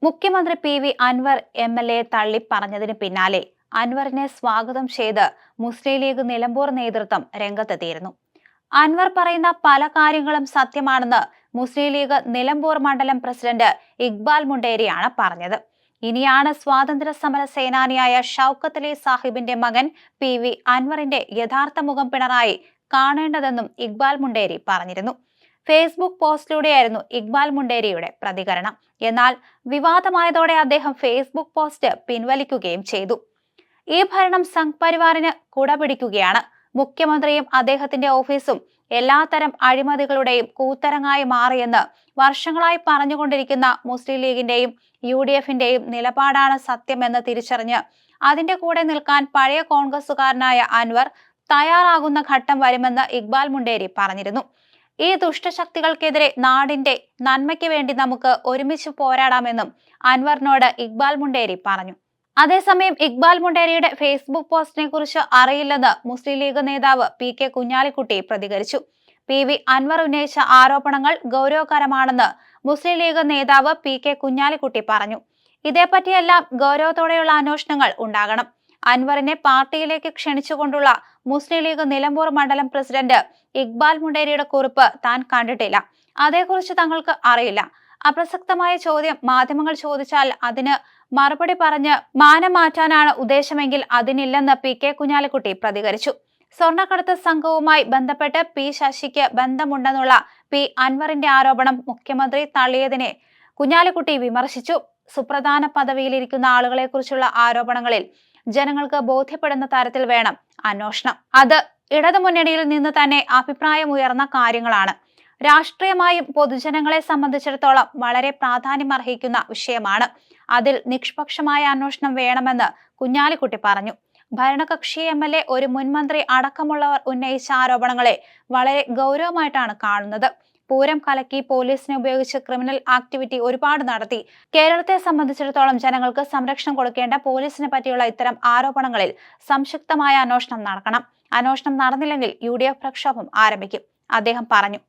മുഖ്യമന്ത്രി PV. Anwar MLA തള്ളി പറഞ്ഞതിന് പിന്നാലെ അൻവറിനെ സ്വാഗതം ചെയ്ത് മുസ്ലിം ലീഗ് നിലമ്പൂർ നേതൃത്വം രംഗത്തെത്തിയിരുന്നു. അൻവർ പറയുന്ന പല കാര്യങ്ങളും സത്യമാണെന്ന് മുസ്ലിം ലീഗ് നിലമ്പൂർ മണ്ഡലം പ്രസിഡന്റ് ഇക്ബാൽ മുണ്ടേരിയാണ് പറഞ്ഞത്. ഇനിയാണ് സ്വാതന്ത്ര്യ സമര സേനാനിയായ ഷൗക്കത്ത് അലി സാഹിബിന്റെ മകൻ പി.വി. അൻവറിന്റെ യഥാർത്ഥ മുഖം പിണറായി കാണേണ്ടതെന്നും ഇക്ബാൽ മുണ്ടേരി പറഞ്ഞിരുന്നു. ഫേസ്ബുക്ക് പോസ്റ്റിലൂടെയായിരുന്നു ഇക്ബാൽ മുണ്ടേരിയുടെ പ്രതികരണം. എന്നാൽ വിവാദമായതോടെ അദ്ദേഹം ഫേസ്ബുക്ക് പോസ്റ്റ് പിൻവലിക്കുകയും ചെയ്തു. ഈ ഭരണം സംഘ് പരിവാറിന് കുടപിടിക്കുകയാണ്. മുഖ്യമന്ത്രിയും അദ്ദേഹത്തിന്റെ ഓഫീസും എല്ലാത്തരം അഴിമതികളുടെയും കൂത്തരങ്ങായി മാറിയെന്ന് വർഷങ്ങളായി പറഞ്ഞുകൊണ്ടിരിക്കുന്ന മുസ്ലിം ലീഗിന്റെയും UDFന്റെയും നിലപാടാണ് സത്യമെന്ന് തിരിച്ചറിഞ്ഞ് അതിന്റെ കൂടെ നിൽക്കാൻ പഴയ കോൺഗ്രസുകാരനായ അൻവർ തയ്യാറാകുന്ന ഘട്ടം വരുമെന്ന് ഇക്ബാൽ മുണ്ടേരി പറഞ്ഞിരുന്നു. ഈ ദുഷ്ടശക്തികൾക്കെതിരെ നാടിന്റെ നന്മയ്ക്ക് വേണ്ടി നമുക്ക് ഒരുമിച്ച് പോരാടാമെന്നും അൻവറിനോട് ഇക്ബാൽ മുണ്ടേരി പറഞ്ഞു. അതേസമയം ഇക്ബാൽ മുണ്ടേരിയുടെ ഫേസ്ബുക്ക് പോസ്റ്റിനെ കുറിച്ച് അറിയില്ലെന്ന് മുസ്ലിം ലീഗ് നേതാവ് PK കുഞ്ഞാലിക്കുട്ടി പ്രതികരിച്ചു. പി.വി. അൻവർ ഉന്നയിച്ച ആരോപണങ്ങൾ ഗൗരവകരമാണെന്ന് മുസ്ലിം ലീഗ് നേതാവ് PK കുഞ്ഞാലിക്കുട്ടി പറഞ്ഞു. ഇതേപ്പറ്റിയെല്ലാം ഗൗരവത്തോടെയുള്ള അന്വേഷണങ്ങൾ ഉണ്ടാകണം. അൻവറിനെ പാർട്ടിയിലേക്ക് ക്ഷണിച്ചുകൊണ്ടുള്ള മുസ്ലിം ലീഗ് നിലമ്പൂർ മണ്ഡലം പ്രസിഡന്റ് ഇക്ബാൽ മുണ്ടേരിയുടെ കുറിപ്പ് താൻ കണ്ടിട്ടില്ല. അതേക്കുറിച്ച് തങ്ങൾക്ക് അറിയില്ല. അപ്രസക്തമായ ചോദ്യം മാധ്യമങ്ങൾ ചോദിച്ചാൽ അതിന് മറുപടി പറഞ്ഞ് മാനം മാറ്റാനാണ് ഉദ്ദേശമെങ്കിൽ അതിനില്ലെന്ന് PK കുഞ്ഞാലിക്കുട്ടി പ്രതികരിച്ചു. സ്വർണ്ണക്കടത്ത് സംഘവുമായി ബന്ധപ്പെട്ട് P ശശിക്ക് ബന്ധമുണ്ടെന്നുള്ള P അൻവറിന്റെ ആരോപണം മുഖ്യമന്ത്രി തള്ളിയതിനെ കുഞ്ഞാലിക്കുട്ടി വിമർശിച്ചു. സുപ്രധാന പദവിയിലിരിക്കുന്ന ആളുകളെ കുറിച്ചുള്ള ആരോപണങ്ങളിൽ ജനങ്ങൾക്ക് ബോധ്യപ്പെടുന്ന തരത്തിൽ വേണം അന്വേഷണം. അത് ഇടതുമുന്നണിയിൽ നിന്ന് തന്നെ അഭിപ്രായമുയർന്ന കാര്യങ്ങളാണ്. രാഷ്ട്രീയമായും പൊതുജനങ്ങളെ സംബന്ധിച്ചിടത്തോളം വളരെ പ്രാധാന്യമർഹിക്കുന്ന വിഷയമാണ്. അതിൽ നിഷ്പക്ഷമായ അന്വേഷണം വേണമെന്ന് കുഞ്ഞാലിക്കുട്ടി പറഞ്ഞു. ഭരണകക്ഷി MLA, ഒരു മുൻമന്ത്രി അടക്കമുള്ളവർ ഉന്നയിച്ച ആരോപണങ്ങളെ വളരെ ഗൗരവമായിട്ടാണ് കാണുന്നത്. പൂരം കലക്കി പോലീസിനെ ഉപയോഗിച്ച് ക്രിമിനൽ ആക്ടിവിറ്റി ഒരുപാട് നടത്തി. കേരളത്തെ സംബന്ധിച്ചിടത്തോളം ജനങ്ങൾക്ക് സംരക്ഷണം കൊടുക്കേണ്ട പോലീസിനെ പറ്റിയുള്ള ഇത്തരം ആരോപണങ്ങളിൽ സംക്ഷിപ്തമായ അന്വേഷണം നടക്കണം. അന്വേഷണം നടന്നില്ലെങ്കിൽ UDF പ്രക്ഷോഭം ആരംഭിക്കും, അദ്ദേഹം പറഞ്ഞു.